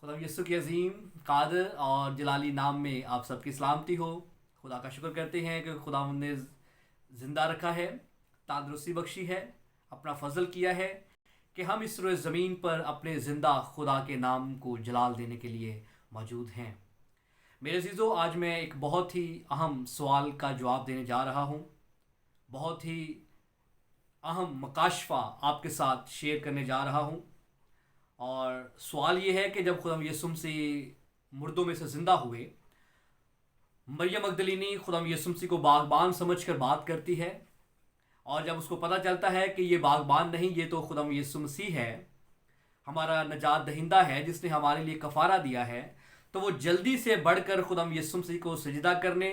खुदा यीशु की अजीम कादर और जलाली नाम में आप सबकी सलामती हो। खुदा का शुक्र करते हैं कि खुदा ने ज़िंदा रखा है, तंदुरुस्ती बख्शी है, अपना फजल किया है कि हम इस रोज़ ज़मीन पर अपने ज़िंदा खुदा के नाम को जलाल देने के लिए मौजूद हैं। मेरे अजीज़ों, आज मैं एक बहुत ही अहम सवाल का जवाब देने जा रहा हूँ। बहुत ही अहम मकाशफा आपके साथ शेयर करने जा रहा हूँ। और सवाल ये है कि जब खुदा यीशु मसीह मुर्दों में से ज़िंदा हुए, मरियम मगदलीनी खुदा यीशु मसीह को बागबान समझकर बात करती है। और जब उसको पता चलता है कि ये बागबान नहीं, ये तो खुदा यीशु मसीह है, हमारा नजात दहिंदा है, जिसने हमारे लिए कफ़ारा दिया है, तो वो जल्दी से बढ़कर खुदा यीशु मसीह को सजदा करने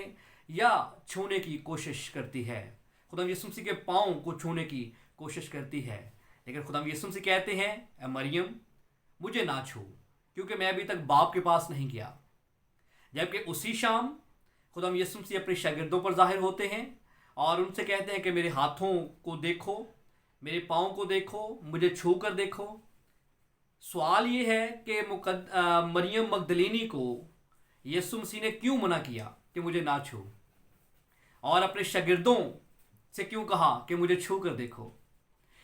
या छूने की कोशिश करती है। खुदा यीशु मसीह के पाँव को छूने की कोशिश करती है। लेकिन खुदा यीशु मसीह कहते हैं, ए मरियम, मुझे ना छू, क्योंकि मैं अभी तक बाप के पास नहीं गया। जबकि उसी शाम खुदा यीशु मसीह अपने शागिर्दों पर जाहिर होते हैं और उनसे कहते हैं कि मेरे हाथों को देखो, मेरे पाँव को देखो, मुझे छू कर देखो। सवाल ये है कि मरियम मगदलीनी को यीशु मसीह ने क्यों मना किया कि मुझे ना छू, और अपने शागिर्दों से क्यों कहा कि मुझे छू कर देखो?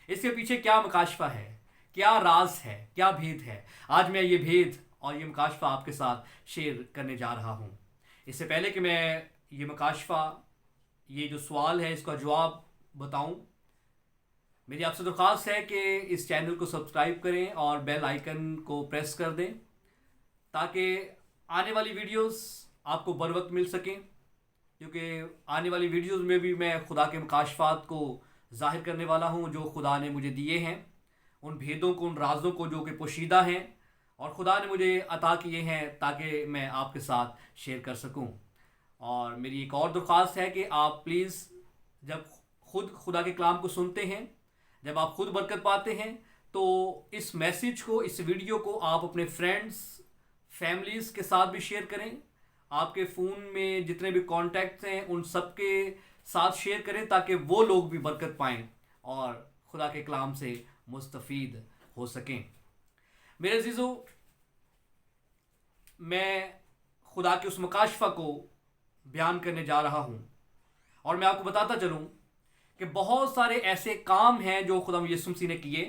इसके पीछे क्या मकाशफा है, क्या राज है, क्या भेद है? आज मैं ये भेद और ये मकाशफा आपके साथ शेयर करने जा रहा हूँ। इससे पहले कि मैं ये मकाशफा, ये जो सवाल है, इसका जवाब बताऊं, मेरी आपसे दरख्वास्त है कि इस चैनल को सब्सक्राइब करें और बेल आइकन को प्रेस कर दें, ताकि आने वाली वीडियोस आपको बर वक्त मिल सकें। क्योंकि आने वाली वीडियोस में भी मैं खुदा के मकाशफात को ज़ाहिर करने वाला हूँ, जो खुदा ने मुझे दिए हैं, उन भेदों को, उन राजों को जो कि पोशीदा हैं और खुदा ने मुझे अता किए हैं, ताकि मैं आपके साथ शेयर कर सकूं। और मेरी एक और दरख्वास्त है कि आप प्लीज़ जब खुद खुदा के कलाम को सुनते हैं, जब आप खुद बरकत पाते हैं, तो इस मैसेज को, इस वीडियो को आप अपने फ्रेंड्स, फैमिलीज़ के साथ भी शेयर करें। आपके फ़ोन में जितने भी कॉन्टैक्ट्स हैं उन सब के साथ शेयर करें, ताकि वो लोग भी बरकत पाएँ और खुदा के कलाम से मुस्तफ़ीद हो सकें। मेरे अजीज़ों, मैं खुदा के उस मकाशफा को बयान करने जा रहा हूँ और मैं आपको बताता चलूँ कि बहुत सारे ऐसे काम हैं जो खुदा यीशु मसीह ने किए।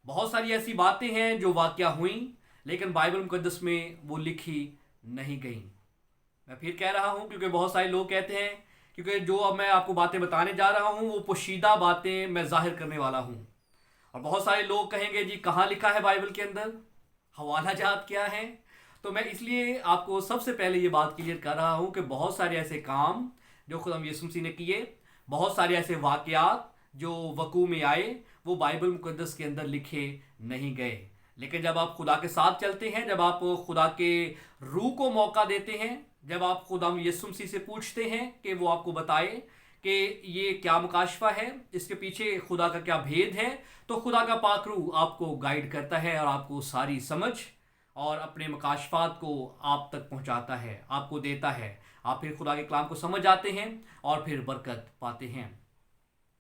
बहुत सारी ऐसी बातें हैं जो वाक़या हुई, लेकिन बाइबल मुक़द्दस में वो लिखी नहीं गई। मैं फिर कह रहा हूँ, क्योंकि बहुत सारे लोग कहते हैं, क्योंकि जो अब मैं आपको बातें बताने जा रहा हूँ वो पोशीदा बातें मैं ज़ाहिर करने वाला हूँ। और बहुत सारे लोग कहेंगे, जी कहाँ लिखा है बाइबल के अंदर, हवाला जात क्या है? तो मैं इसलिए आपको सबसे पहले ये बात क्लियर कर रहा हूँ कि बहुत सारे ऐसे काम जो खुदा यीशु मसीह ने किए, बहुत सारे ऐसे वाक़यात जो वकू में आए, वो बाइबल मुक़द्दस के अंदर लिखे नहीं गए। लेकिन जब आप खुदा के साथ चलते हैं, जब आप खुदा के रूह को मौका देते हैं, जब आप खुदा यीशु मसीह से पूछते हैं कि वो आपको बताए कि ये क्या मुकाशफा है, इसके पीछे खुदा का क्या भेद है, तो खुदा का पाक रूह आपको गाइड करता है और आपको सारी समझ और अपने मकाशफात को आप तक पहुंचाता है, आपको देता है। आप फिर खुदा के कलाम को समझ आते हैं और फिर बरकत पाते हैं।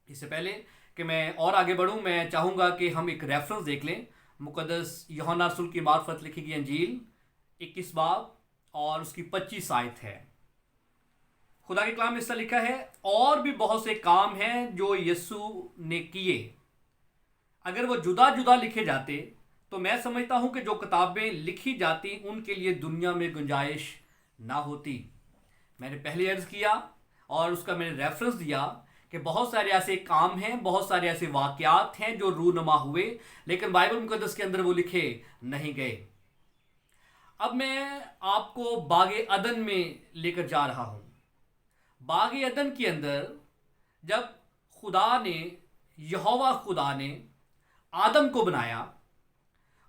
इससे पहले कि मैं और आगे बढ़ूं, मैं चाहूँगा कि हम एक रेफरेंस देख लें। मुक़द्दस यूहन्ना रसूल की मार्फत लिखी गई अंजील 21 बाब और उसकी 25 आयत है। खुदा के कलाम में इससे लिखा है, और भी बहुत से काम हैं जो यीशु ने किए। अगर वो जुदा जुदा लिखे जाते तो मैं समझता हूं कि जो किताबें लिखी जाती उनके लिए दुनिया में गुंजाइश ना होती। मैंने पहले अर्ज किया और उसका मैंने रेफरेंस दिया कि बहुत सारे ऐसे काम हैं, बहुत सारे ऐसे वाक़यात हैं जो रूनुमा हुए, लेकिन बाइबल मुक़द्दस के अंदर वो लिखे नहीं गए। अब मैं आपको बागे अदन में लेकर जा रहा हूं। बागे अदन के अंदर जब खुदा ने, यहोवा खुदा ने आदम को बनाया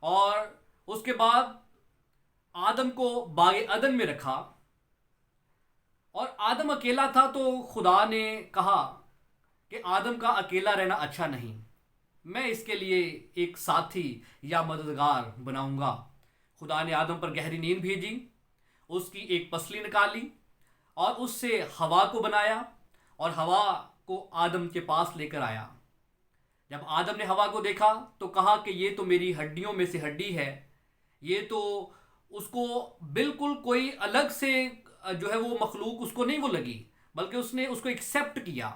और उसके बाद आदम को बागे अदन में रखा, और आदम अकेला था, तो खुदा ने कहा कि आदम का अकेला रहना अच्छा नहीं, मैं इसके लिए एक साथी या मददगार बनाऊंगा। खुदा ने आदम पर गहरी नींद भेजी, उसकी एक पसली निकाली और उससे हवा को बनाया और हवा को आदम के पास लेकर आया। जब आदम ने हवा को देखा तो कहा कि ये तो मेरी हड्डियों में से हड्डी है, ये तो उसको बिल्कुल कोई अलग से जो है वो मखलूक उसको नहीं वो लगी, बल्कि उसने उसको एक्सेप्ट किया,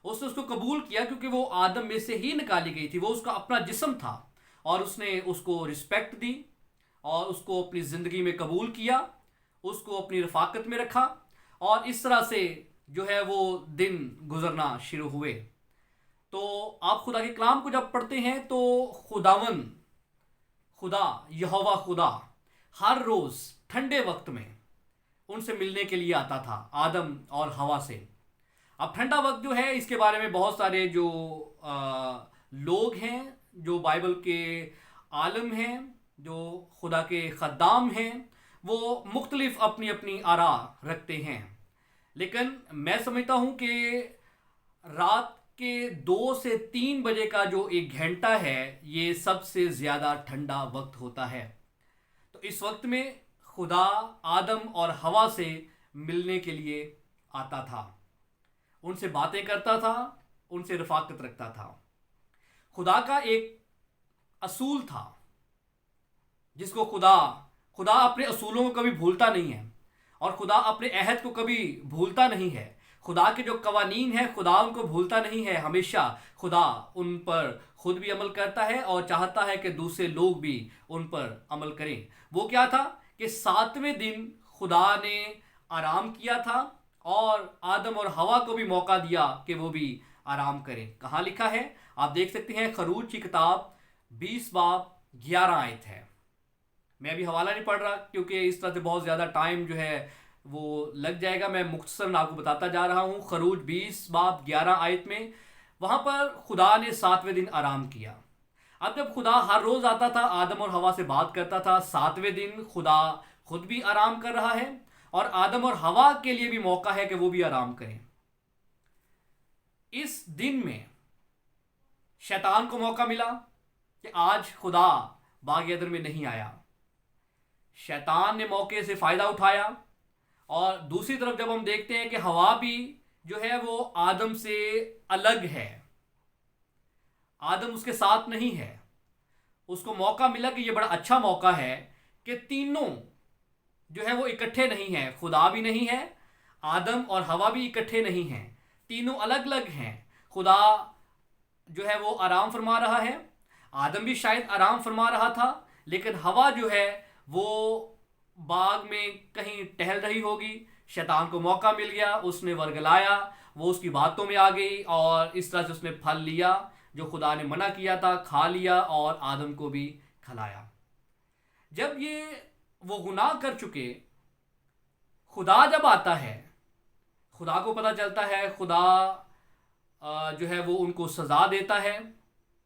उसने उसको कबूल किया, क्योंकि वो आदम में से ही निकाली गई थी, वो उसका अपना जिस्म था, और उसने उसको रिस्पेक्ट दी और उसको अपनी ज़िंदगी में कबूल किया, उसको अपनी रफाकत में रखा, और इस तरह से जो है वो दिन गुजरना शुरू हुए। तो आप खुदा के कलाम को जब पढ़ते हैं तो खुदावन खुदा यहोवा खुदा हर रोज़ ठंडे वक्त में उनसे मिलने के लिए आता था, आदम और हवा से। अब ठंडा वक्त जो है इसके बारे में बहुत सारे जो लोग हैं, जो बाइबल के आलम हैं, जो खुदा के ख़द्दाम हैं, वो मुख्तलिफ अपनी अपनी आरा रखते हैं। लेकिन मैं समझता हूँ कि रात के 2 से 3 बजे का जो एक घंटा है ये सबसे ज़्यादा ठंडा वक्त होता है। तो इस वक्त में खुदा आदम और हवा से मिलने के लिए आता था, उनसे बातें करता था, उनसे रफाकत रखता था। खुदा का एक असूल था जिसको खुदा अपने असूलों को कभी भूलता नहीं है, और खुदा अपने अहद को कभी भूलता नहीं है। खुदा के जो कवानीन हैं खुदा उनको भूलता नहीं है, हमेशा खुदा उन पर खुद भी अमल करता है और चाहता है कि दूसरे लोग भी उन पर अमल करें। वो क्या था कि 7वें दिन खुदा ने आराम किया था और आदम और हवा को भी मौका दिया कि वो भी आराम करें। कहाँ लिखा है आप देख सकते हैं, खरूज की किताब 20 बाब 11 आयत है। मैं अभी हवाला नहीं पढ़ रहा क्योंकि इस तरह से बहुत ज़्यादा टाइम जो है वो लग जाएगा। मैं मुख्तसर आपको बताता जा रहा हूँ। खरूज 20 बाब 11 आयत में वहाँ पर खुदा ने 7वें दिन आराम किया। अब जब खुदा हर रोज़ आता था, आदम और हवा से बात करता था, 7वें दिन खुदा खुद भी आराम कर रहा है और आदम और हवा के लिए भी मौका है कि वो भी आराम करें। इस दिन में शैतान को मौका मिला कि आज खुदा बाग एदन में नहीं आया। शैतान ने मौके से फ़ायदा उठाया, और दूसरी तरफ जब हम देखते हैं कि हवा भी जो है वो आदम से अलग है, आदम उसके साथ नहीं है। उसको मौका मिला कि ये बड़ा अच्छा मौका है कि तीनों जो है वो इकट्ठे नहीं हैं, खुदा भी नहीं है, आदम और हवा भी इकट्ठे नहीं हैं, तीनों अलग अलग हैं। खुदा जो है वो आराम फरमा रहा है, आदम भी शायद आराम फरमा रहा था, लेकिन हवा जो है वो बाग में कहीं टहल रही होगी। शैतान को मौका मिल गया, उसने वर्गलाया, वो उसकी बातों में आ गई और इस तरह से उसने फल लिया जो खुदा ने मना किया था, खा लिया और आदम को भी खिलाया। जब ये वो गुनाह कर चुके, खुदा जब आता है, खुदा को पता चलता है, खुदा जो है वो उनको सज़ा देता है,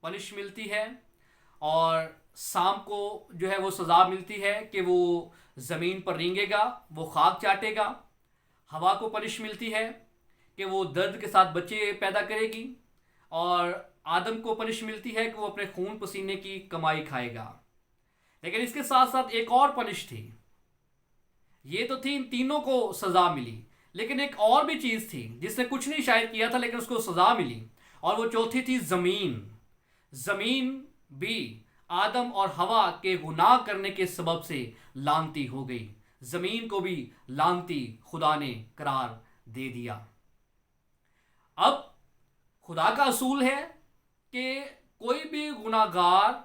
पनिश मिलती है, और शाम को जो है वो सज़ा मिलती है कि वो ज़मीन पर रेंगेगा, वो खाक चाटेगा। हवा को पनिश मिलती है कि वो दर्द के साथ बच्चे पैदा करेगी, और आदम को पनिश मिलती है कि वो अपने खून पसीने की कमाई खाएगा। लेकिन इसके साथ साथ एक और पनिश थी। ये तो थी, इन तीनों को सज़ा मिली, लेकिन एक और भी चीज़ थी जिसने कुछ नहीं शायद किया था लेकिन उसको सज़ा मिली, और वो चौथी थी ज़मीन। ज़मीन भी आदम और हवा के गुनाह करने के सबब से लानती हो गई। ज़मीन को भी लानती खुदा ने करार दे दिया। अब खुदा का असूल है कि कोई भी गुनाहगार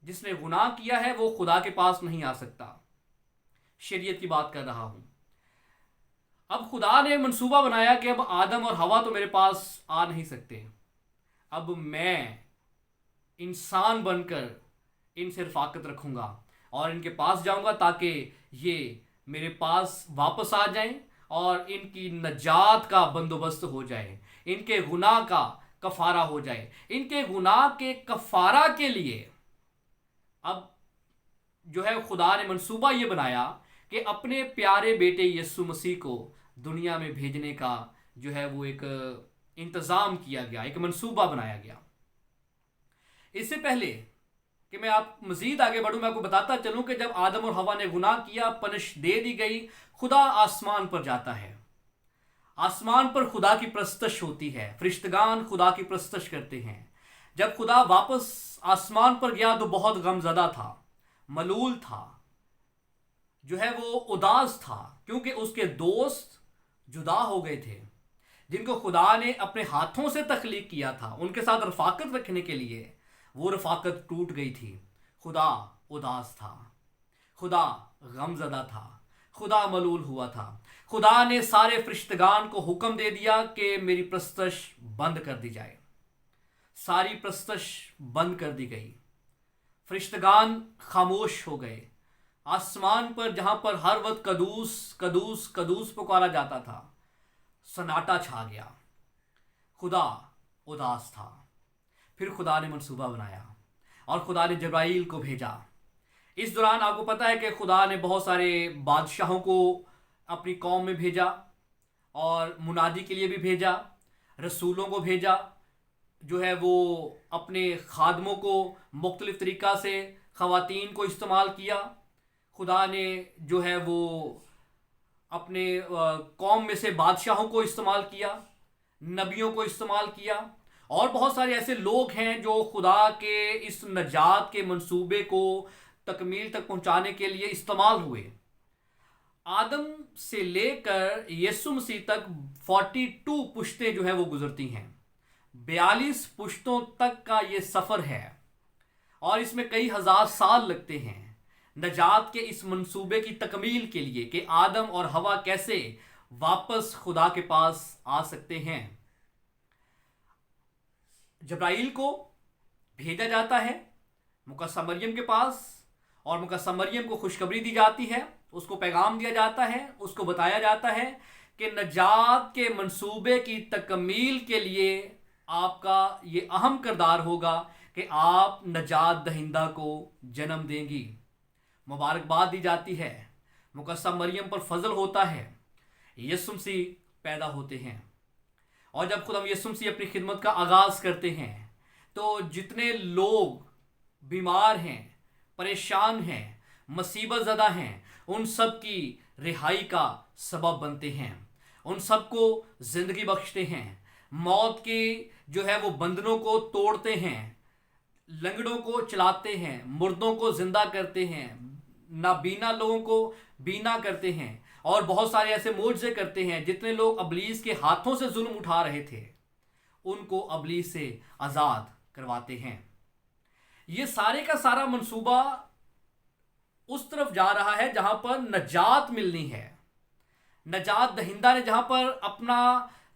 जिसने गुनाह किया है वो खुदा के पास नहीं आ सकता। शरीयत की बात कर रहा हूँ। अब खुदा ने मंसूबा बनाया कि अब आदम और हवा तो मेरे पास आ नहीं सकते, अब मैं इंसान बनकर इनसे रफाकत रखूँगा और इनके पास जाऊँगा ताकि ये मेरे पास वापस आ जाएं और इनकी नजात का बंदोबस्त हो जाए, इनके गुनाह का कफ़ारा हो जाए। इनके गुनाह के कफ़ारा के लिए अब जो है खुदा ने मंसूबा ये बनाया कि अपने प्यारे बेटे यीशु मसीह को दुनिया में भेजने का जो है वो एक इंतज़ाम किया गया, एक मंसूबा बनाया गया। इससे पहले कि मैं आप मज़ीद आगे बढ़ूँ, मैं आपको बताता चलूँ कि जब आदम और हवा ने गुनाह किया, पनिश दे दी गई, खुदा आसमान पर जाता है। आसमान पर खुदा की प्रस्तश होती है, फरिश्तगान खुदा की प्रस्तश करते हैं। जब खुदा वापस आसमान पर गया तो बहुत गमज़दा था, मलूल था, जो है वो उदास था, क्योंकि उसके दोस्त जुदा हो गए थे, जिनको खुदा ने अपने हाथों से तख्लीक किया था उनके साथ रफाकत रखने के लिए। वो रफाकत टूट गई थी। खुदा उदास था, खुदा गमजदा था, खुदा मलूल हुआ था। खुदा ने सारे फरिश्तगान को हुक्म दे दिया कि मेरी प्रस्तश बंद कर दी जाए। सारी प्रस्तश बंद कर दी गई। फरिश्तगान खामोश हो गए। आसमान पर जहां पर हर वक्त कदूस कदूस कदूस पुकारा जाता था, सन्नाटा छा गया। खुदा उदास था। फिर खुदा ने मंसूबा बनाया और खुदा ने जब्राइल को भेजा। इस दौरान आपको पता है कि खुदा ने बहुत सारे बादशाहों को अपनी कौम में भेजा और मुनादी के लिए भी भेजा, रसूलों को भेजा, जो है वो अपने खादमों को मुख्तलिफ तरीक़ा से ख़वातीन को इस्तेमाल किया। खुदा ने जो है वो अपने कौम में से बादशाहों को इस्तेमाल किया, नबियों को इस्तेमाल किया, और बहुत सारे ऐसे लोग हैं जो खुदा के इस नजात के मंसूबे को तकमील तक पहुंचाने के लिए इस्तेमाल हुए। आदम से लेकर यीशु मसीह तक 42 पुश्तें जो है वो गुजरती हैं। 42 पुश्तों तक का ये सफ़र है और इसमें कई हज़ार साल लगते हैं नजात के इस मंसूबे की तकमील के लिए कि आदम और हवा कैसे वापस खुदा के पास आ सकते हैं। जब्राइल को भेजा जाता है मुकद्दस मरियम के पास और मुकद्दस मरियम को खुशखबरी दी जाती है, उसको पैगाम दिया जाता है, उसको बताया जाता है कि नजात के मंसूबे की तकमील के लिए आपका ये अहम किरदार होगा कि आप नजात दहिंदा को जन्म देंगी। मुबारकबाद दी जाती है, मुकद्दस मरियम पर फजल होता है, यीशु मसीह पैदा होते हैं। और जब खुदा यीशु मसीह अपनी खिदमत का आगाज़ करते हैं तो जितने लोग बीमार हैं, परेशान हैं, मुसीबत ज़दा हैं, उन सब की रिहाई का सबब बनते हैं, उन सब को ज़िंदगी बख्शते हैं, मौत के जो है वो बंधनों को तोड़ते हैं, लंगड़ों को चलाते हैं, मुर्दों को ज़िंदा करते हैं, नाबीना लोगों को बीना करते हैं, और बहुत सारे ऐसे मोजज़े करते हैं। जितने लोग अबलीस के हाथों से जुल्म उठा रहे थे उनको अबलीस से आज़ाद करवाते हैं। ये सारे का सारा मंसूबा उस तरफ जा रहा है जहां पर नजात मिलनी है। नजात दहिंदा ने जहां पर अपना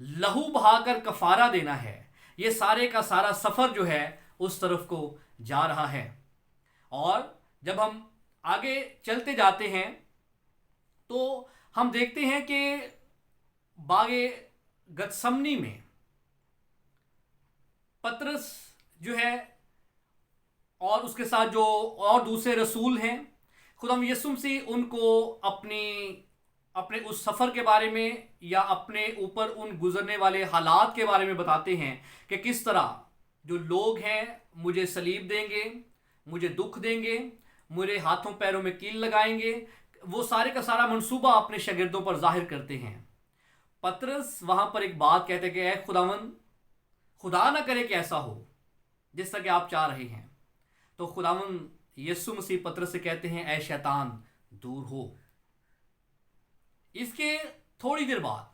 लहू बहाकर कफारा देना है, ये सारे का सारा सफ़र जो है उस तरफ को जा रहा है। और जब हम आगे चलते जाते हैं तो हम देखते हैं कि बागे गतसमनी में पतरस जो है और उसके साथ जो और दूसरे रसूल हैं, खुदा यीशु मसीह उनको अपने उस सफ़र के बारे में या अपने ऊपर उन गुजरने वाले हालात के बारे में बताते हैं कि किस तरह जो लोग हैं मुझे सलीब देंगे, मुझे दुख देंगे, मेरे हाथों पैरों में कील लगाएंगे। वो सारे का सारा मंसूबा अपने शागिर्दों पर जाहिर करते हैं। पतरस वहाँ पर एक बात कहते कि ऐ खुदावन, खुदा ना करे कि ऐसा हो जिस तरह कि आप चाह रहे हैं। तो खुदावन यीशु मसीह पतरस से कहते हैं ऐ शैतान दूर हो। इसके थोड़ी देर बाद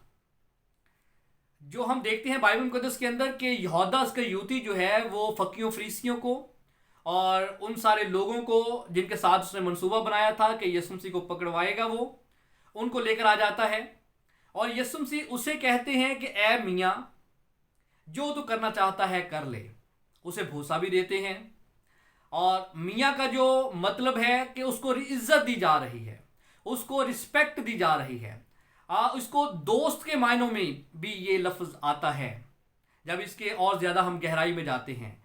जो हम देखते हैं बाइबल मुकद्दस के अंदर कि यहूदा इस्करियोती जो है वो फकीयों फरीसियों को और उन सारे लोगों को जिनके साथ उसने मंसूबा बनाया था कि यीशु मसीह को पकड़वाएगा, वो उनको लेकर आ जाता है और यीशु मसीह उसे कहते हैं कि ऐ मियाँ, जो तू करना चाहता है कर ले। उसे भूसा भी देते हैं और मियाँ का जो मतलब है कि उसको इज्जत दी जा रही है, उसको रिस्पेक्ट दी जा रही है। इसको दोस्त के मायनों में भी ये लफ्ज़ आता है जब इसके और ज़्यादा हम गहराई में जाते हैं।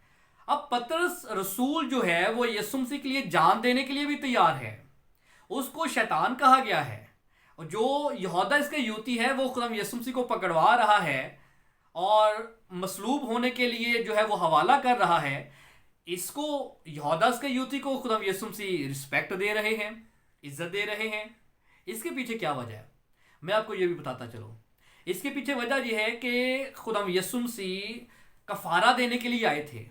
अब पतरस रसूल जो है वो यीशु मसीह के लिए जान देने के लिए भी तैयार है। उसको शैतान कहा गया है और जो यहूदा इस्करियोती है वो खुदा यीशु मसीह को पकड़वा रहा है और मसलूब होने के लिए जो है वो हवाला कर रहा है। इसको यहूदा इस्करियोती को खुदा यीशु मसीह रिस्पेक्ट दे रहे हैं, इज्जत दे रहे हैं। इसके पीछे क्या वजह है मैं आपको ये भी बताता चलूँ। इसके पीछे वजह यह है कि खुदा यीशु मसीह कफारा देने के लिए आए थे,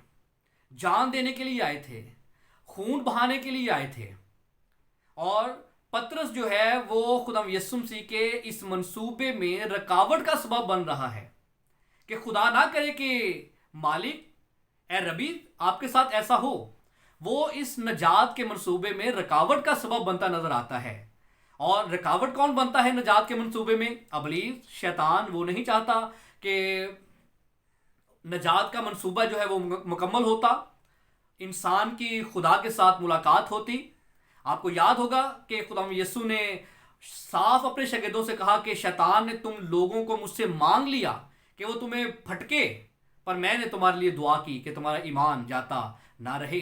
जान देने के लिए आए थे, खून बहाने के लिए आए थे। और पतरस जो है वो खुदा यीशु मसीह के इस मंसूबे में रुकावट का सबब बन रहा है कि खुदा ना करे कि मालिक ए रबी आपके साथ ऐसा हो। वो इस नजात के मंसूबे में रुकावट का सबब बनता नजर आता है। और रुकावट कौन बनता है नजात के मंसूबे में? इब्लीस, शैतान। वो नहीं चाहता कि नजात का मंसूबा जो है वो मुकम्मल होता, इंसान की खुदा के साथ मुलाकात होती। आपको याद होगा कि खुदा यीशु ने साफ अपने शागिर्दों से कहा कि शैतान ने तुम लोगों को मुझसे मांग लिया कि वो तुम्हें फटके, पर मैंने तुम्हारे लिए दुआ की कि तुम्हारा ईमान जाता ना रहे।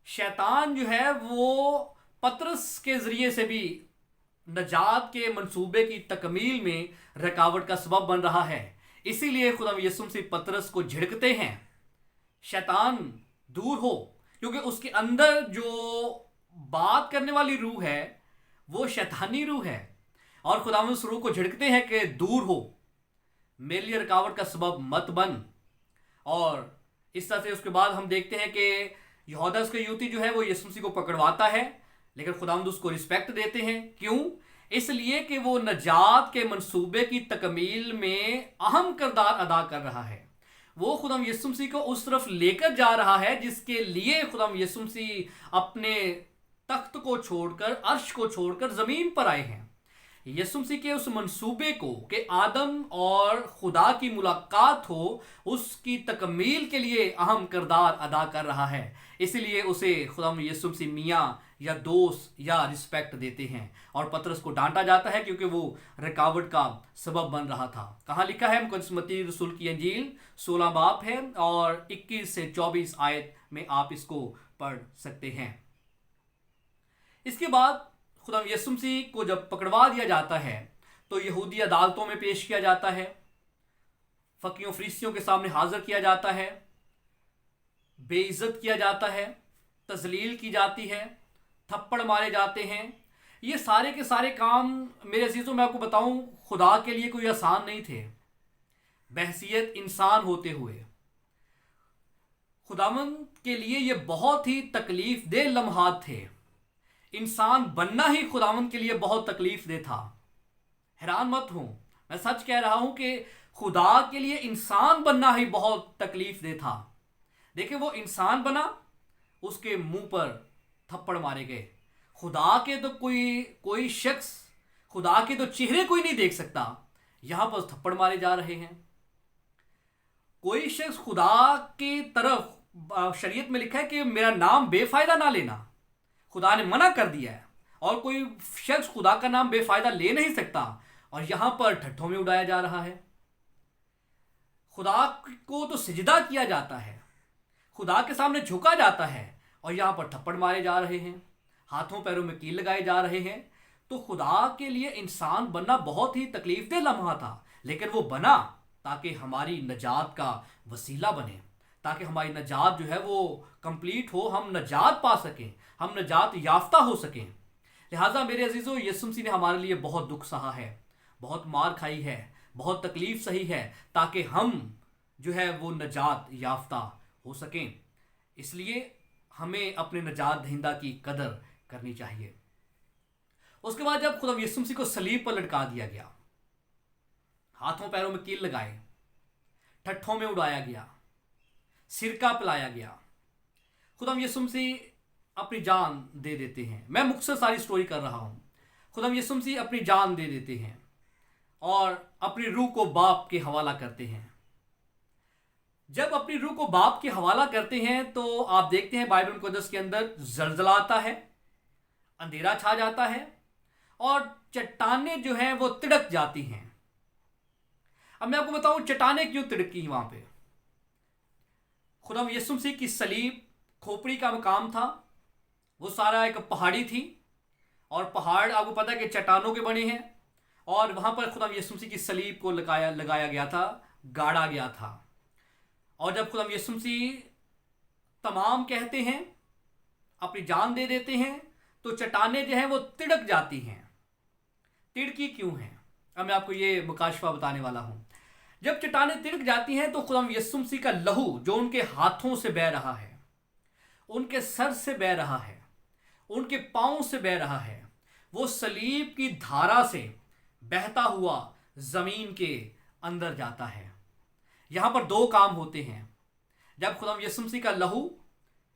शैतान जो है वो पतरस के जरिए से भी नजात के मंसूबे की तकमील में रुकावट का सबब बन रहा है। इसीलिए खुदा यीशु मसीह पतरस को झिड़कते हैं, शैतान दूर हो, क्योंकि उसके अंदर जो बात करने वाली रूह है वो शैतानी रूह है। और खुदा उस रूह को झिड़कते हैं कि दूर हो, मेरे लिए रुकावट का सबब मत बन। और इस तरह से उसके बाद हम देखते हैं कि यहूदा इस्करियोती जो है वो यीशु मसीह को पकड़वाता है, लेकिन खुदावंद उसको रिस्पेक्ट देते हैं। क्यों? इसलिए कि वो नजात के मंसूबे की तकमील में अहम किरदार अदा कर रहा है। वो खुदाम यीशु मसीह को उस तरफ लेकर जा रहा है जिसके लिए खुदाम यीशु मसीह अपने तख्त को छोड़कर, अर्श को छोड़कर जमीन पर आए हैं। यीशु मसीह के उस मंसूबे को कि आदम और खुदा की मुलाकात हो, उसकी तकमील के लिए अहम किरदार अदा कर रहा है। इसलिए उसे खुदा यीशु मसीह मियाँ या दोस्त या रिस्पेक्ट देते हैं। और पतरस को डांटा जाता है क्योंकि वो रुकावट का सबब बन रहा था। कहाँ लिखा है? मुक़द्दस मत्ती रसूल की इंजील 16 बाब है और 21 से 24 आयत में आप इसको पढ़ सकते हैं। इसके बाद खुदा यीशु मसीह को जब पकड़वा दिया जाता है तो यहूदी अदालतों में पेश किया जाता है, फकीयों फरीसियों के सामने हाजिर किया जाता है, बेइज्जत किया जाता है, तजलील की जाती है, थप्पड़ मारे जाते हैं। ये सारे के सारे काम मेरे अजीजों में आपको बताऊं खुदा के लिए कोई आसान नहीं थे। बहसियत इंसान होते हुए खुदावंद के लिए ये बहुत ही तकलीफ दे लम्हात थे। इंसान बनना ही खुदावंद के लिए बहुत तकलीफ दे था। हैरान मत हो, मैं सच कह रहा हूं कि खुदा के लिए इंसान बनना ही बहुत तकलीफ दे था। देखिए, वो इंसान बना, उसके मुंह पर थप्पड़ मारे गए। खुदा के तो कोई शख्स खुदा के तो चेहरे कोई नहीं देख सकता, यहां पर थप्पड़ मारे जा रहे हैं। कोई शख्स खुदा की तरफ, शरीयत में लिखा है कि मेरा नाम बेफायदा ना लेना, खुदा ने मना कर दिया है। और कोई शख्स खुदा का नाम बेफायदा ले नहीं सकता, और यहां पर ठट्ठों में उड़ाया जा रहा है। खुदा को तो सिजदा किया जाता है, खुदा के सामने झुका जाता है, और यहां पर थप्पड़ मारे जा रहे हैं, हाथों पैरों में कील लगाए जा रहे हैं। तो खुदा के लिए इंसान बनना बहुत ही तकलीफदेह लम्हा था, लेकिन वो बना ताकि हमारी नजात का वसीला बने, ताकि हमारी नजात जो है वो कंप्लीट हो, हम नजात पा सकें, हम नजात याफ्ता हो सकें। लिहाजा मेरे अजीजों, यीशु मसीह ने हमारे लिए बहुत दुख सहा है, बहुत मार खाई है, बहुत तकलीफ सही है, ताकि हम जो है वो नजात याफ्ता हो सकें। इसलिए हमें अपने नजात दहिंदा की कदर करनी चाहिए। उसके बाद जब खुदा यीशु मसीह को सलीब पर लटका दिया गया, हाथों पैरों में कील लगाए, ठट्ठों में उड़ाया गया, सिरका पिलाया गया, खुदा यीशु मसीह अपनी जान दे देते हैं। मैं मुख्तसर सारी स्टोरी कर रहा हूं। खुदा यीशु मसीह अपनी जान दे देते हैं और अपनी रूह को बाप के हवाला करते हैं। जब अपनी रूह को बाप के हवाला करते हैं तो आप देखते हैं बाइबल मुकद्दस के अंदर जलजला आता है, अंधेरा छा जाता है और चट्टानें जो हैं वो तिड़क जाती हैं। अब मैं आपको बताऊं चट्टानें क्यों तिड़की वहां पे। खुदा यीशु मसीह की सलीब खोपड़ी का मकाम था, वो सारा एक पहाड़ी थी, और पहाड़ आपको पता है कि चट्टानों के बने हैं, और वहां पर खुदा यीशु मसीह की सलीब को लगाया गया था, गाड़ा गया था। और जब खुदा यीशु मसीह तमाम कहते हैं, अपनी जान दे देते हैं, तो चट्टानें जो हैं वो तिड़क जाती हैं। तिड़की क्यों हैं? अब मैं आपको ये मुकाशफा बताने वाला हूं। जब चट्टानें तिड़क जाती हैं तो खुदा यीशु मसीह का लहू जो उनके हाथों से बह रहा है, उनके सर से बह रहा है, उनके पांव से बह रहा है, वो सलीब की धारा से बहता हुआ जमीन के अंदर जाता है। यहां पर दो काम होते हैं। जब खुदाम यीशु मसीह का लहू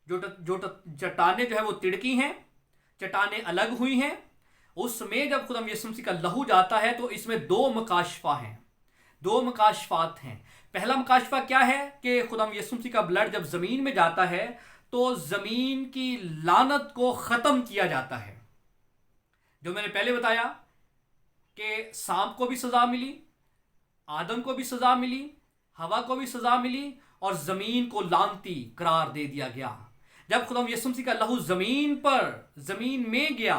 जो चट्टानें जो है वो तिड़की हैं, चट्टानें अलग हुई हैं, उसमें जब खुदाम यीशु मसीह का लहू जाता है तो इसमें दो मकाशफा हैं, दो मकाशफात हैं। पहला मकाशफा क्या है कि खुदाम यीशु मसीह का ब्लड जब जमीन में जाता है तो जमीन की लानत को खत्म किया जाता है। जो मैंने पहले बताया कि सांप को भी सजा मिली, आदम को भी सजा मिली, हवा को भी सजा मिली और जमीन को लानती करार दे दिया गया। जब खुदाम यीशु मसीह का लहू जमीन में गया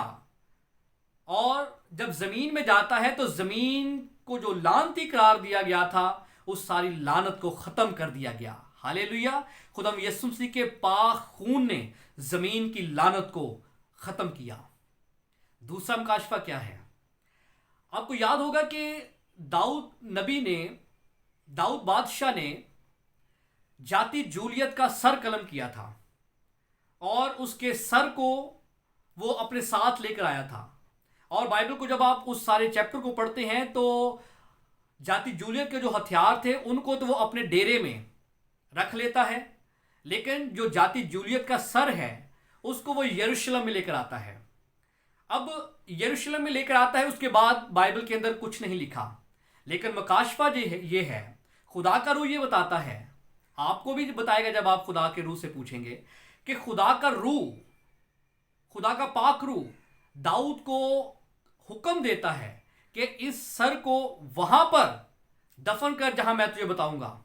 और जब जमीन में जाता है तो जमीन को जो लानती करार दिया गया था उस सारी लानत को खत्म कर दिया गया। हालेलुया। खुदाम यीशु मसीह के पाक खून ने जमीन की लानत को खत्म किया। दूसरा मुकाशफा क्या है? आपको याद होगा कि दाऊद बादशाह ने जाति जूलियत का सर कलम किया था और उसके सर को वो अपने साथ लेकर आया था। और बाइबल को जब आप उस सारे चैप्टर को पढ़ते हैं तो जाति जूलियत के जो हथियार थे उनको तो वो अपने डेरे में रख लेता है, लेकिन जो जाति जूलियत का सर है उसको वो यरूशलेम में लेकर आता है। अब यरूशलेम में लेकर आता है, उसके बाद बाइबल के अंदर कुछ नहीं लिखा, लेकिन मकाशफा ये है, खुदा का रूह ये बताता है, आपको भी बताएगा जब आप खुदा के रूह से पूछेंगे कि खुदा का रूह, खुदा का पाक रूह दाऊद को हुक्म देता है कि इस सर को वहां पर दफन कर जहां मैं तुझे बताऊंगा,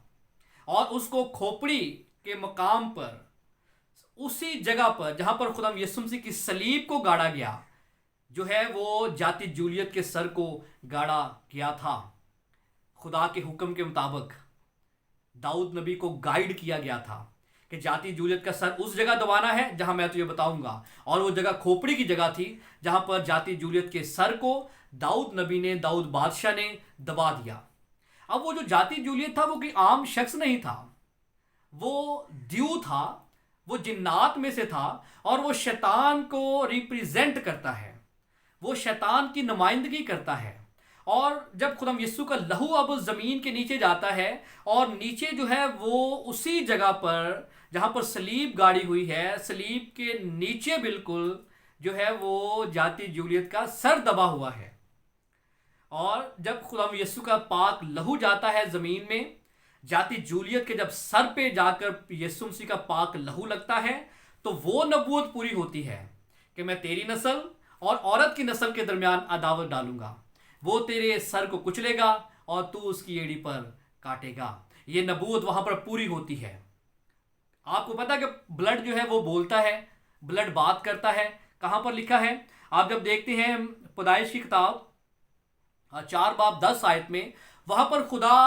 और उसको खोपड़ी के मकाम पर, उसी जगह पर जहां पर खुदा यीशु मसीह की सलीब को गाड़ा गया, जो है वो जाति जूलियत के सर को गाड़ा गया था। खुदा के हुक्म के मुताबिक दाऊद नबी को गाइड किया गया था कि जाति जूलियत का सर उस जगह दबाना है जहां मैं तुझे बताऊंगा, और वो जगह खोपड़ी की जगह थी जहां पर जाति जूलियत के सर को दाऊद नबी ने, दाऊद बादशाह ने दबा दिया। अब वो जो जाति जूलियत था वो कोई आम शख्स नहीं था, वो द्यू था, वो जिन्नात में से था और वो शैतान को रिप्रेजेंट करता है, वो शैतान की नुमाइंदगी करता है। और जब खुदा यीशु का लहू अब जमीन के नीचे जाता है और नीचे जो है वो उसी जगह पर जहां पर सलीब गाड़ी हुई है, सलीब के नीचे बिल्कुल जो है वो जाति जूलियत का सर दबा हुआ है। और जब खुदा यीशु का पाक लहू जाता है जमीन में, जाति जूलियत के जब सर पे जाकर यीशु मसीह का पाक लहू लगता है तो वो नबूवत पूरी होती है कि मैं तेरी नस्ल और औरत की नस्ल के दरमियान अदावत डालूंगा, वो तेरे सर को कुचलेगा और तू उसकी एड़ी पर काटेगा। ये नबूवत वहां पर पूरी होती है। आपको पता है कि ब्लड जो है वो बोलता है, ब्लड बात करता है। कहां पर लिखा है? आप जब देखते हैं पैदाइश की किताब 4 बाब 10 आयत में, वहां पर खुदा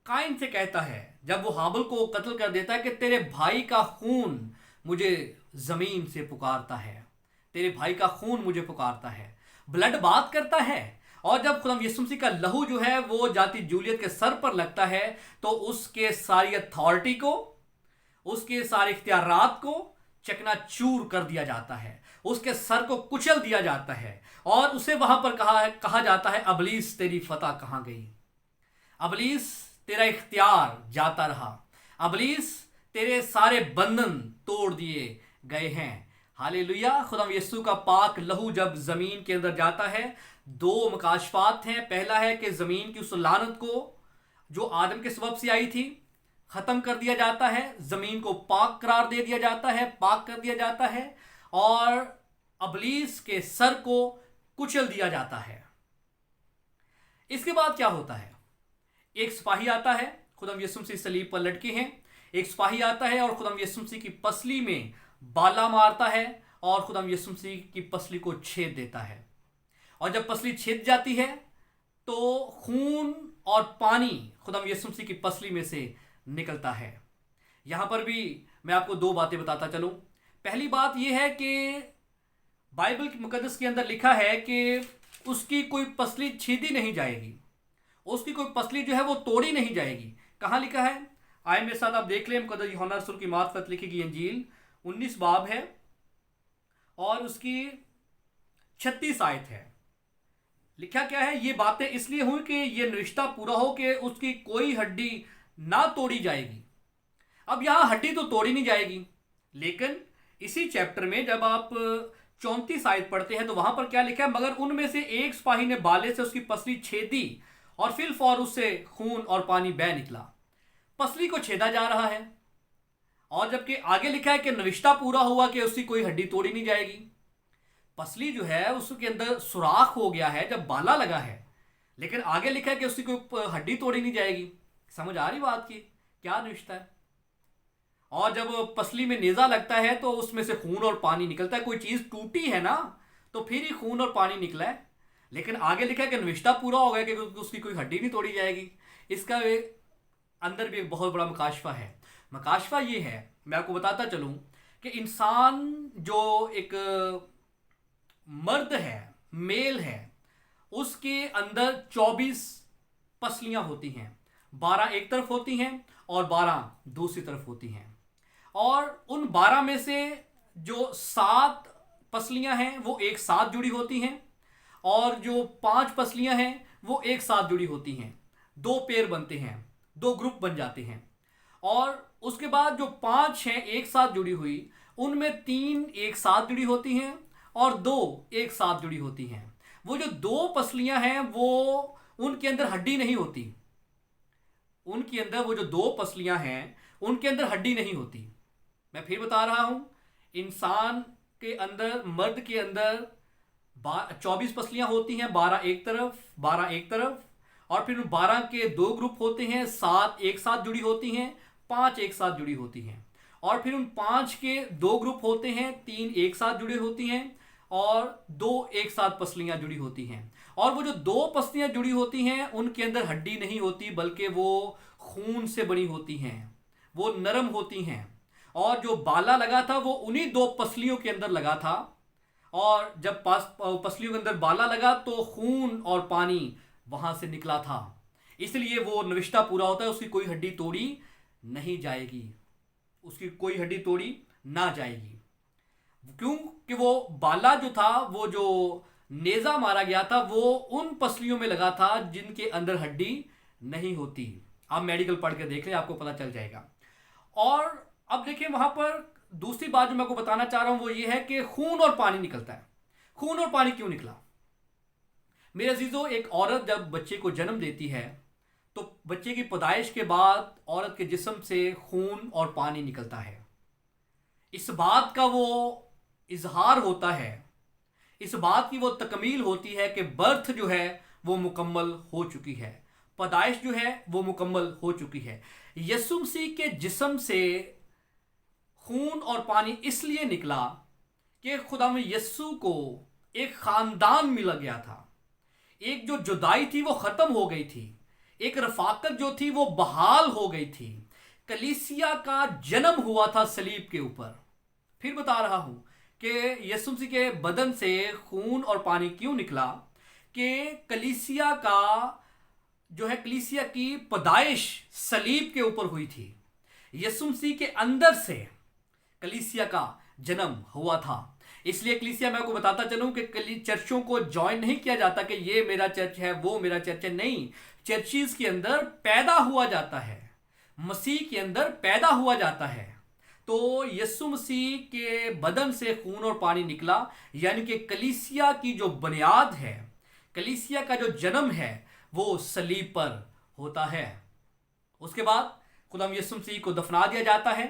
काइन से कहता है जब वो हाबिल को कत्ल कर देता है कि तेरे भाई का खून मुझे जमीन से पुकारता है, तेरे भाई का खून मुझे पुकारता है। ब्लड बात करता है। और जब खुदा यीशु मसीह का लहू जो है वो जाति जूलियत के सर पर लगता है तो उसके सारी अथॉरिटी को, उसके सारे इख्तियारात को चकनाचूर कर दिया जाता है, उसके सर को कुचल दिया जाता है और उसे वहां पर कहा जाता है, अबलीस तेरी फतह कहां गई, अबलीस तेरा इख्तियार जाता रहा, अबलीस तेरे सारे बंधन तोड़ दिए गए हैं। हालेलुया। खुदा यीशु का पाक लहू जब जमीन के अंदर जाता है, 2 मकाशफात हैं। पहला है कि जमीन की उस लानत को जो आदम के सबब से आई थी खत्म कर दिया जाता है, जमीन को पाक करार दे दिया जाता है, पाक कर दिया जाता है और अबलीस के सर को कुचल दिया जाता है। इसके बाद क्या होता है? एक सिपाही आता है, खुदा यीशु मसीह सलीब पर लटके हैं, एक सिपाही आता है और खुदा यीशु मसीह की पसली में बाला मारता है और खुदा यीशु मसीह की पसली को छेद देता है। और जब पसली छेद जाती है तो खून और पानी खुदा यीशु मसीह की पसली में से निकलता है। यहां पर भी मैं आपको 2 बातें बताता चलूं। पहली बात यह है कि बाइबल के मुकद्दस के अंदर लिखा है कि उसकी कोई पसली छीदी नहीं जाएगी, उसकी कोई पसली जो है वो तोड़ी नहीं जाएगी। कहां लिखा है? आए मेरे साथ आप देख लें। मुकद्दस यूहन्ना रसूल की मार्फत लिखी गई इंजील 19 बाब है और उसकी 36 आयत है। लिखा क्या है, ये बातें इसलिए हुई कि ये रिश्ता पूरा हो कि उसकी कोई हड्डी ना तोड़ी जाएगी। अब यहां हड्डी तो तोड़ी नहीं जाएगी, लेकिन इसी चैप्टर में जब आप 34 आयत पढ़ते हैं तो वहां पर क्या लिखा है, मगर उनमें से एक सिपाही ने बाले से उसकी पसली छेदी और फिर फौर उससे खून और पानी बह निकला। पसली को छेदा जा रहा है, और जबकि आगे लिखा है कि रिश्ता पूरा हुआ कि उसकी कोई हड्डी तोड़ी नहीं जाएगी। पसली जो है उसके अंदर सुराख हो गया है जब बाला लगा है, लेकिन आगे लिखा है कि उसकी कोई हड्डी तोड़ी नहीं जाएगी। समझ आ रही बात की क्या रिश्ता है? और जब पसली में नेजा लगता है तो उसमें से खून और पानी निकलता है। कोई चीज टूटी है ना, तो फिर ही खून और पानी निकला है, लेकिन आगे लिखा है कि रिश्ता पूरा हो गया कि उसकी कोई हड्डी नहीं तोड़ी जाएगी। इसका अंदर भी एक बहुत बड़ा मकाशफा है। मकाशफा ये है, मैं आपको बताता चलूं कि इंसान जो एक मर्द है, मेल है, उसके अंदर 24 पसलियां होती हैं। 12 एक तरफ होती हैं और 12 दूसरी तरफ होती हैं। और उन 12 में से जो 7 पसलियां हैं वो एक साथ जुड़ी होती हैं, और जो 5 पसलियां हैं वो एक साथ जुड़ी होती हैं। 2 पेयर बनते हैं, 2 ग्रुप बन जाते हैं। और उसके बाद जो 5 हैं एक साथ जुड़ी हुई, उनमें 3 एक साथ जुड़ी होती हैं और 2 एक साथ जुड़ी होती हैं। वो जो 2 पसलियां हैं वो उनके अंदर हड्डी नहीं होती। उनके अंदर वो जो 2 पसलियां हैं उनके अंदर हड्डी नहीं होती। मैं फिर बता रहा हूं, इंसान के अंदर, मर्द के अंदर 24 पसलियां होती हैं, 12 एक तरफ, 12 एक तरफ, और फिर 12 के 2 ग्रुप होते हैं, 7 एक साथ जुड़ी होती हैं, 5 एक साथ जुड़ी होती हैं। और फिर उन 5 के 2 ग्रुप होते हैं, 3 एक साथ जुड़ी होती हैं और 2 एक साथ पसलियां जुड़ी होती हैं। और वो जो 2 पसलियां जुड़ी होती हैं उनके अंदर हड्डी नहीं होती, बल्कि वो खून से बनी होती हैं, वो नरम होती हैं। और जो बाला लगा था वो उन्हीं 2 पसलियों के अंदर लगा था, और जब पसलियों के अंदर बाला लगा तो खून और पानी वहां से निकला था। इसलिए वो रिश्ता पूरा होता है, उसकी कोई हड्डी तोड़ी नहीं जाएगी, उसकी कोई हड्डी तोड़ी ना जाएगी। क्यों कि वो बाला जो था, वो जो नेजा मारा गया था, वो उन पसलियों में लगा था जिनके अंदर हड्डी नहीं होती। आप मेडिकल पढ़ के देख लें, आपको पता चल जाएगा। और अब देखिए वहां पर दूसरी बात जो मैं आपको बताना चाह रहा हूं वो ये है कि खून और पानी निकलता है। खून और पानी क्यों निकला? मेरे अजीजों, एक औरत जब बच्चे को जन्म देती है तो बच्चे की पैदाइश के बाद औरत के जिस्म से खून और पानी निकलता है। इस बात का वो इजहार होता है, इस बात की वो तकमील होती है कि बर्थ जो है वो मुकम्मल हो चुकी है, पैदाइश जो है वो मुकम्मल हो चुकी है। यीशु मसीह के जिस्म से खून और पानी इसलिए निकला कि खुदा में यीशु को एक खानदान मिल गया था। एक जो जुदाई थी वो खत्म हो गई थी, एक रफाकत जो थी वो बहाल हो गई थी। कलीसिया का जन्म हुआ था सलीब के ऊपर। फिर बता रहा हूं कि यीशु मसीह के बदन से खून और पानी क्यों निकला, कि कलीसिया का जो है, कलीसिया की पैदाइश सलीब के ऊपर हुई थी। यीशु मसीह के अंदर से कलीसिया का जन्म हुआ था। इसलिए कलीसिया, मैं आपको बताता चलूं कि चर्चों को ज्वाइन नहीं किया जाता कि ये मेरा चर्च है, वो मेरा चर्च है। नहीं, चर्चिज के अंदर पैदा हुआ जाता है, मसीह के अंदर पैदा हुआ जाता है। तो यीशु मसीह के बदन से खून और पानी निकला, यानी कि कलीसिया की जो बुनियाद है, कलीसिया का जो जन्म है वो सलीब पर होता है। उसके बाद खुदा यीशु मसीह को दफना दिया जाता है।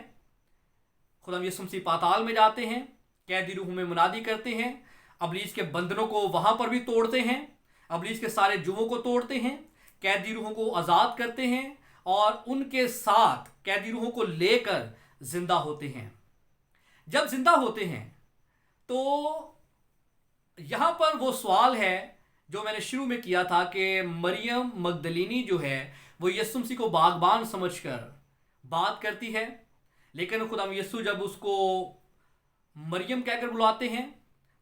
खुदा यीशु मसीह पाताल में जाते हैं, कैदी रूह में मुनादी करते हैं, अबलीस के बंधनों को वहां पर भी तोड़ते हैं, अबलीस के सारे जुओं को तोड़ते हैं, कैदी रूहों को आज़ाद करते हैं और उनके साथ कैदी रूहों को लेकर जिंदा होते हैं। जब जिंदा होते हैं तो यहां पर वो सवाल है जो मैंने शुरू में किया था कि मरियम मगदलीनी जो है वो यीशु मसीह को बागबान समझकर बात करती है, लेकिन खुदा यीशु जब उसको मरियम कहकर बुलाते हैं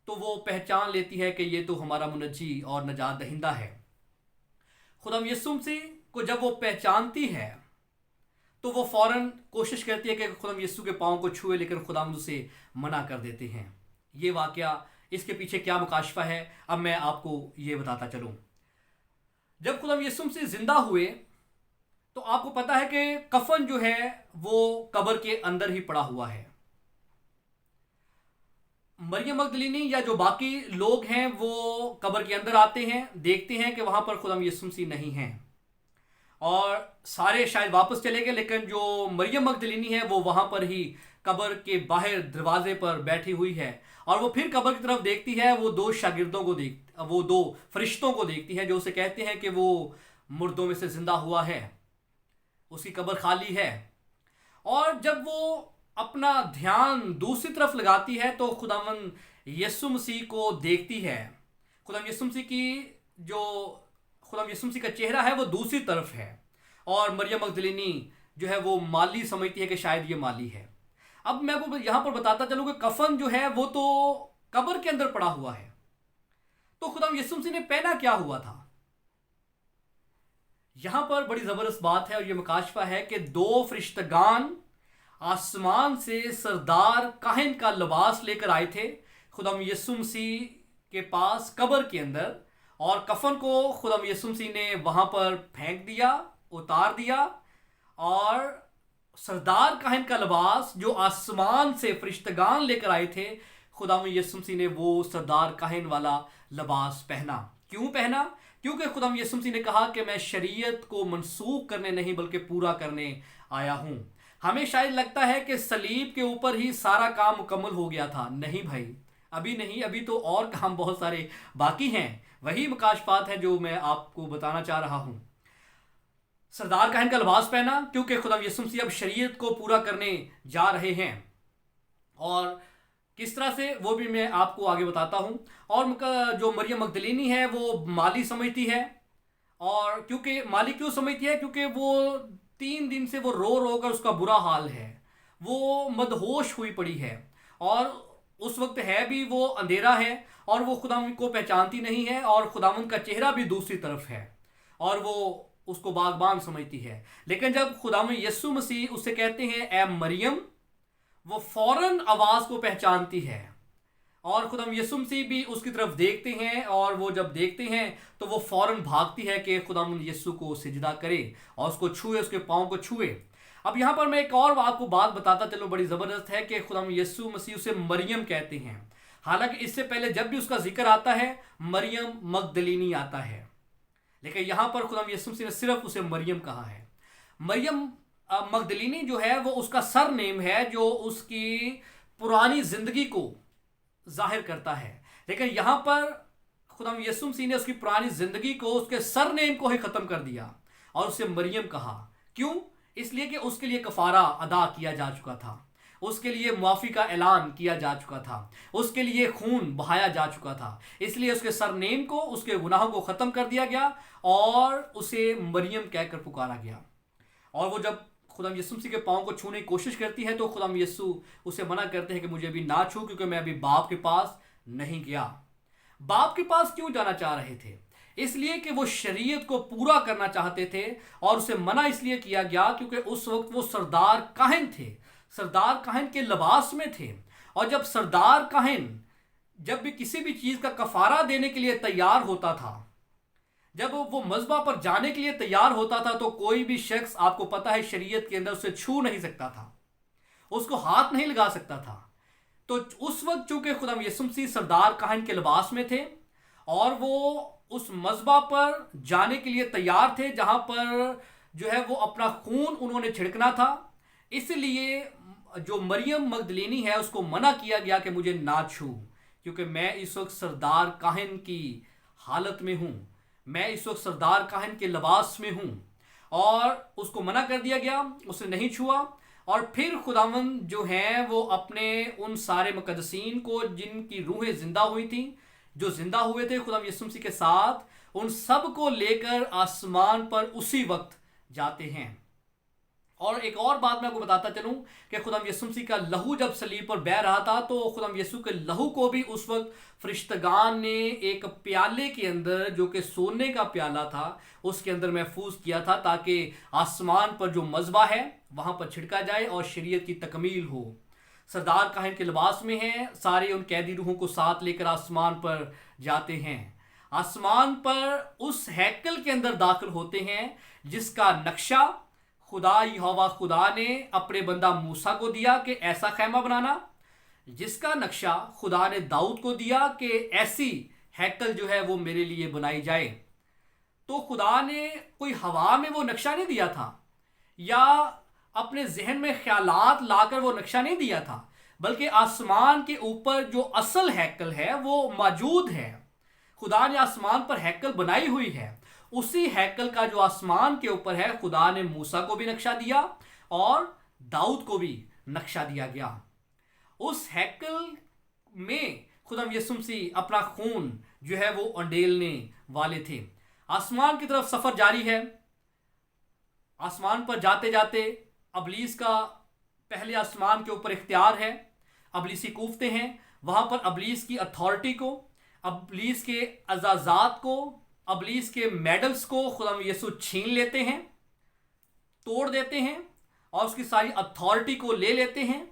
तो वो पहचान लेती है कि ये तो हमारा मुनज्जी और नजात दहिंदा है। खुदा यीशु मसीह को जब वो पहचानती है तो वो फौरन कोशिश करती है कि खुदा यीशु के पाँव को छुए, लेकिन खुदा उसे मना कर देते हैं। ये वाकया اس کے پیچھے کیا مکاشفہ ہے اب میں آپ کو یہ بتاتا چلوں. جب خدا یسوع مسیح زندہ ہوئے تو آپ کو پتا ہے کہ کفن جو ہے وہ قبر کے اندر ہی پڑا ہوا ہے. مریم مگدلینی یا جو باقی لوگ ہیں وہ قبر کے اندر آتے ہیں, دیکھتے ہیں کہ وہاں پر خدا یسوع مسیح نہیں ہیں, اور سارے شاید واپس چلے گئے, لیکن جو مریم مگدلینی ہے وہ وہاں پر ہی قبر کے باہر دروازے پر بیٹھی ہوئی ہے, اور وہ پھر قبر کی طرف دیکھتی ہے. وہ دو شاگردوں کو وہ دو فرشتوں کو دیکھتی ہے جو اسے کہتے ہیں کہ وہ مردوں میں سے زندہ ہوا ہے, اس کی قبر خالی ہے. اور جب وہ اپنا دھیان دوسری طرف لگاتی ہے تو خداوند یسوع مسیح کو دیکھتی ہے. خدا یسوع مسیح کا چہرہ ہے وہ دوسری طرف ہے, اور مریم مگدلینی جو ہے وہ مالی سمجھتی ہے کہ شاید یہ مالی ہے. اب میں کو یہاں پر بتاتا چلوں کہ کفن جو ہے وہ تو قبر کے اندر پڑا ہوا ہے, تو خدا یسوع مسیح نے پہنا کیا ہوا تھا؟ یہاں پر بڑی زبردست بات ہے, اور یہ مکاشفہ ہے کہ دو فرشتگان آسمان سے سردار کاہن کا لباس لے کر آئے تھے خدا یسوع مسیح کے پاس قبر کے اندر, اور کفن کو خدا یسوع مسیح نے وہاں پر پھینک دیا, اتار دیا, اور سردار کاہن کا لباس جو آسمان سے فرشتگان لے کر آئے تھے خدا یسوع مسیح نے وہ سردار کاہن والا لباس پہنا. کیوں پہنا؟ کیونکہ خدا یسوع مسیح نے کہا کہ میں شریعت کو منسوخ کرنے نہیں بلکہ پورا کرنے آیا ہوں. ہمیں شاید لگتا ہے کہ صلیب کے اوپر ہی سارا کام مکمل ہو گیا تھا. نہیں بھائی, ابھی نہیں, ابھی تو اور کام بہت سارے باقی ہیں. وہی مکاشفات ہیں جو میں آپ کو بتانا چاہ رہا ہوں. سردار کاہن کا لباس پہنا کیونکہ خدا یسوع مسیح اب شریعت کو پورا کرنے جا رہے ہیں, اور کس طرح سے وہ بھی میں آپ کو آگے بتاتا ہوں. اور جو مریم مگدلینی ہے وہ مالی سمجھتی ہے, اور کیونکہ مالی کیوں سمجھتی ہے؟ کیونکہ وہ 3 دن سے وہ رو رو کر اس کا برا حال ہے, وہ مدہوش ہوئی پڑی ہے, اور اس وقت ہے بھی وہ اندھیرا ہے, اور وہ خداوند کو پہچانتی نہیں ہے, اور خداوند کا چہرہ بھی دوسری طرف ہے, اور وہ اس کو باغبان سمجھتی ہے. لیکن جب خداوند یسوع مسیح اسے کہتے ہیں اے مریم, وہ فوراً آواز کو پہچانتی ہے, اور خداوند یسوع مسیح بھی اس کی طرف دیکھتے ہیں, اور وہ جب دیکھتے ہیں تو وہ فوراً بھاگتی ہے کہ خداوند یسوع کو سجدہ کرے اور اس کو چھوئے, اس کے پاؤں کو چھوئے. اب یہاں پر میں ایک اور آپ کو بات بتاتا چلوں, بڑی زبردست ہے کہ خداوند یسوع مسیح اسے مریم کہتے ہیں, حالانکہ اس سے پہلے جب بھی اس کا ذکر آتا ہے مریم مگدلینی آتا ہے, لیکن یہاں پر خداوند یسوع مسیح نے صرف اسے مریم کہا ہے. مریم مگدلینی جو ہے وہ اس کا سر نیم ہے جو اس کی پرانی زندگی کو ظاہر کرتا ہے, لیکن یہاں پر خداوند یسوع مسیح نے اس کی پرانی زندگی کو, اس کے سر نیم کو ہی ختم کر دیا اور اسے مریم کہا. کیوں؟ اس لیے کہ اس کے لیے کفارہ ادا کیا جا چکا تھا, اس کے لیے معافی کا اعلان کیا جا چکا تھا, اس کے لیے خون بہایا جا چکا تھا, اس لیے اس کے سر نیم کو, اس کے گناہوں کو ختم کر دیا گیا اور اسے مریم کہہ کر پکارا گیا. اور وہ جب خدا یسوع مسیح کے پاؤں کو چھونے کی کوشش کرتی ہے تو خدا یسوع اسے منع کرتے ہیں کہ مجھے ابھی نہ چھو, کیونکہ میں ابھی باپ کے پاس نہیں گیا. باپ کے پاس کیوں جانا چاہ رہے تھے؟ اس لیے کہ وہ شریعت کو پورا کرنا چاہتے تھے, اور اسے منع اس لیے کیا گیا کیونکہ اس وقت وہ سردار کاہن تھے, سردار کاہن کے لباس میں تھے. اور جب سردار کاہن جب بھی کسی بھی چیز کا کفارہ دینے کے لیے تیار ہوتا تھا, جب وہ مذبح پر جانے کے لیے تیار ہوتا تھا, تو کوئی بھی شخص, آپ کو پتا ہے شریعت کے اندر اسے چھو نہیں سکتا تھا, اس کو ہاتھ نہیں لگا سکتا تھا. تو اس وقت چونکہ خدا یسوع مسیح سردار کاہن کے لباس میں تھے اور وہ اس مذبح پر جانے کے لیے تیار تھے جہاں پر جو ہے وہ اپنا خون انہوں نے چھڑکنا تھا, اس لیے جو مریم مگدلینی ہے اس کو منع کیا گیا کہ مجھے نہ چھو, کیونکہ میں اس وقت سردار کاہن کی حالت میں ہوں, میں اس وقت سردار کاہن کے لباس میں ہوں. اور اس کو منع کر دیا گیا, اسے نہیں چھوا. اور پھر خداوند جو ہیں وہ اپنے ان سارے مقدسین کو جن کی روحیں زندہ ہوئی تھیں, جو زندہ ہوئے تھے خدا یسوع مسیح کے ساتھ, ان سب کو لے کر آسمان پر اسی وقت جاتے ہیں. اور ایک اور بات میں آپ کو بتاتا چلوں کہ خدا یسوع مسیح کا لہو جب صلیب پر بہہ رہا تھا تو خدا یسوع کے لہو کو بھی اس وقت فرشتگان نے ایک پیالے کے اندر, جو کہ سونے کا پیالہ تھا, اس کے اندر محفوظ کیا تھا تاکہ آسمان پر جو مذبح ہے وہاں پر چھڑکا جائے اور شریعت کی تکمیل ہو. सरदार काहिन के लिबास में हैं, सारे उन कैदी रूहों को साथ लेकर आसमान पर जाते हैं। आसमान पर उस हैकल के अंदर दाखिल होते हैं जिसका नक्शा खुदा यहोवा खुदा ने अपने बंदा मूसा को दिया कि ऐसा खैमा बनाना, जिसका नक्शा खुदा ने दाऊद को दिया कि ऐसी हैकल जो है वो मेरे लिए बनाई जाए। तो खुदा ने कोई हवा में वो नक्शा नहीं दिया था या अपने जहन में ख्यालात लाकर वो नक्शा नहीं दिया था, बल्कि आसमान के ऊपर जो असल हैकल है वो मौजूद है। खुदा ने आसमान पर हैकल बनाई हुई है। उसी हैकल का जो आसमान के ऊपर है, खुदा ने मूसा को भी नक्शा दिया और दाऊद को भी नक्शा दिया गया। उस हैकल में खुदा यीशु मसीह अपना खून जो है वो अंडेलने वाले थे। आसमान की तरफ सफर जारी है। आसमान पर जाते जाते अबलीस का पहले आसमान के ऊपर इख्तियार है। अबलीसी कूफते हैं। वहां पर अबलीस की अथॉरिटी को, अबलीस के अजाजात को, अबलीस के मेडल्स को खुदा यीशु छीन लेते हैं, तोड़ देते हैं और उसकी सारी अथॉरिटी को ले लेते हैं।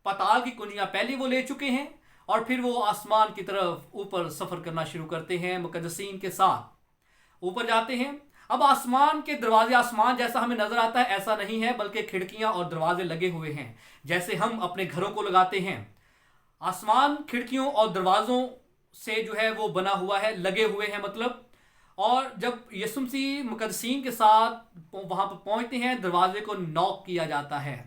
पाताल की कुंजियां पहले वो ले चुके हैं और फिर वो आसमान की तरफ ऊपर सफर करना शुरू करते हैं। मुकद्दसीन के साथ ऊपर जाते हैं। अब आसमान के दरवाजे, आसमान जैसा हमें नजर आता है ऐसा नहीं है, बल्कि खिड़कियां और दरवाजे लगे हुए हैं जैसे हम अपने घरों को लगाते हैं। आसमान खिड़कियों और दरवाजों से जो है वो बना हुआ है, लगे हुए हैं मतलब। और जब यीशु मसीह मुकद्दसीन के साथ वहां पर पहुंचते हैं, दरवाजे को नॉक किया जाता है।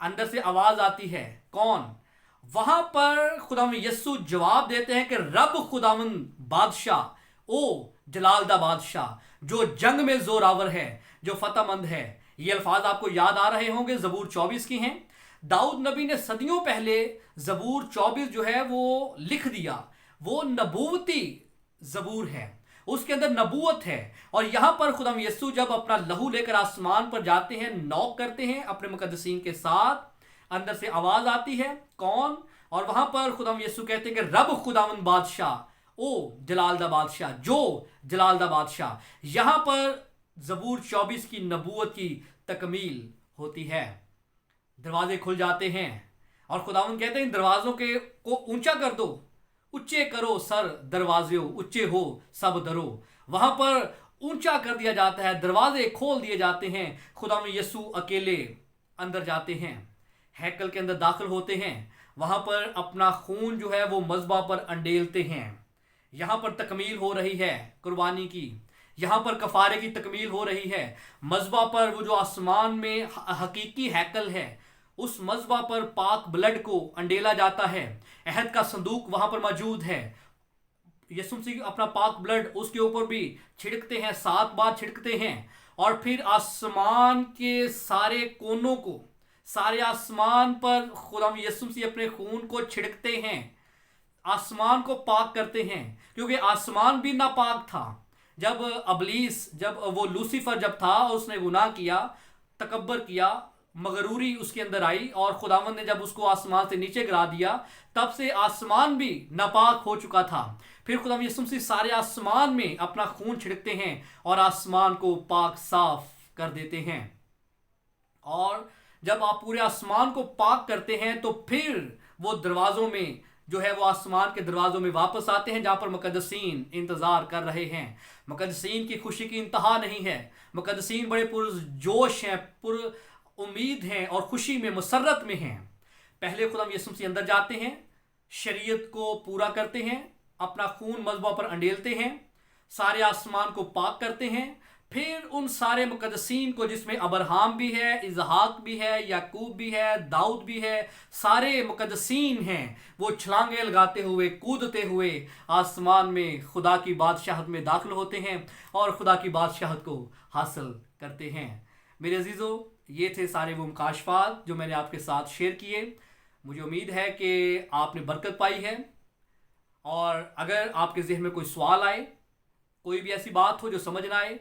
अंदर से आवाज आती है, कौन? वहां पर खुदावंद यीशु जवाब देते हैं कि रब खुदावंद बादशाह, ओ जलालदा बादशाह, जो जंग में जोरावर है, जो फतहमंद है। ये अल्फाज आपको याद आ रहे होंगे, ज़बूर 24 की हैं। दाऊद नबी ने सदियों पहले ज़बूर 24 जो है वो लिख दिया। वो नबूवती ज़बूर है, उसके अंदर नबूवत है। और यहां पर खुदा यीशु जब अपना लहू लेकर आसमान पर जाते हैं, नॉक करते हैं अपने मुकद्दसीन के साथ, अंदर से आवाज आती है, कौन? और वहां पर खुदा यीशु कहते हैं कि रब खुदावंद बादशाह, ओ जलालदा बादशाह, जो जलालदा बादशाह। यहां पर ज़बूर 24 की नबूवत की तकमील होती है। दरवाजे खुल जाते हैं और खुदावंद कहते हैं दरवाजों के को ऊंचा कर दो, ऊंचे करो सर दरवाजे, ऊंचे हो सब दरो। वहां पर ऊंचा कर दिया जाता है, दरवाजे खोल दिए जाते हैं। खुदावंद यीशु अकेले अंदर जाते हैं, हैकल के अंदर दाखिल होते हैं। वहां पर अपना खून जो है वो मज़बा पर अंडेलते हैं। यहां पर तकमील हो रही है कुर्बानी की, यहां पर कफारे की तकमील हो रही है। मज़बा पर वो जो आसमान में हकीकी हैकल है, उस मज़बा पर पाक ब्लड को अंडेला जाता है। अहद का संदूक वहां पर मौजूद है। यीशु मसीह अपना पाक ब्लड उसके ऊपर भी छिड़कते हैं, 7 बार छिड़कते हैं। और फिर आसमान के सारे कोनों को, सारे आसमान पर खुदा यीशु मसीह अपने खून को छिड़कते हैं, आसमान को पाक करते हैं। क्योंकि आसमान भी नापाक था। जब अबलीस, जब वो लूसीफर जब था, उसने गुनाह किया, तकब्बर किया, मगरूरी उसके अंदर आई और खुदावंद ने जब उसको आसमान से नीचे गिरा दिया, तब से आसमान भी नापाक हो चुका था। फिर खुदा यीशु मसीह सारे आसमान में अपना खून छिड़कते हैं और आसमान को पाक साफ कर देते हैं। और जब आप पूरे आसमान को पाक करते हैं तो फिर वो दरवाजों में जो है वो आसमान के दरवाजों में वापस आते हैं, जहां पर मुकद्दसीन इंतजार कर रहे हैं। मुकद्दसीन की खुशी की इंतहा नहीं है। मुकद्दसीन बड़े पुरजोश हैं, पुर उम्मीद हैं और खुशी में, मुसर्रत में हैं। पहले खुदा यीशु मसीह अंदर जाते हैं, शरीयत को पूरा करते हैं, अपना खून मज़बा पर अंडेलते हैं, सारे आसमान को पाक करते हैं। फिर उन सारे मुकद्दसीन को, जिसमें अब्राहम भी है, इसहाक भी है, याकूब भी है, दाऊद भी है, सारे मुकद्दसीन हैं, वो छलांगे लगाते हुए, कूदते हुए आसमान में खुदा की बादशाहत में दाखिल होते हैं और खुदा की बादशाहत को हासिल करते हैं। मेरे अजीज़ों, ये थे सारे वो मुकाशफात जो मैंने आपके साथ शेयर किए। मुझे उम्मीद है कि आपने बरकत पाई है। और अगर आपके जहन में कोई सवाल आए, कोई भी ऐसी बात हो जो समझ ना आए,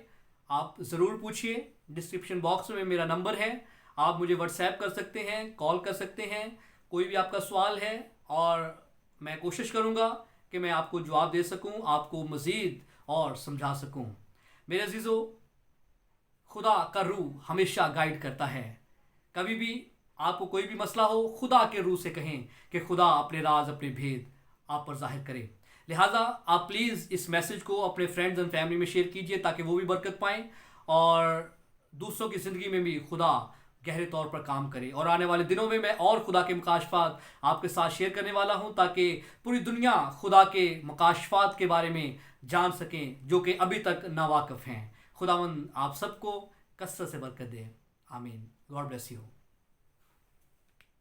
आप ज़रूर पूछिए। डिस्क्रिप्शन बॉक्स में मेरा नंबर है, आप मुझे व्हाट्सएप कर सकते हैं, कॉल कर सकते हैं। कोई भी आपका सवाल है और मैं कोशिश करूँगा कि मैं आपको जवाब दे सकूँ, आपको मज़ीद और समझा सकूँ। मेरे अजीज़ों, खुदा का रूह हमेशा गाइड करता है। कभी भी آپ کو کوئی بھی مسئلہ ہو خدا کے روح سے کہیں کہ خدا اپنے راز اپنے بھید آپ پر ظاہر کرے. لہٰذا آپ پلیز اس میسج کو اپنے فرینڈز اینڈ فیملی میں شیئر کیجئے تاکہ وہ بھی برکت پائیں اور دوسروں کی زندگی میں بھی خدا گہرے طور پر کام کرے. اور آنے والے دنوں میں اور خدا کے مکاشفات آپ کے ساتھ شیئر کرنے والا ہوں تاکہ پوری دنیا خدا کے مکاشفات کے بارے میں جان سکیں جو کہ ابھی تک ناواقف ہیں. خداوند آپ سب کو کثرت سے برکت دے. آمین. God bless you.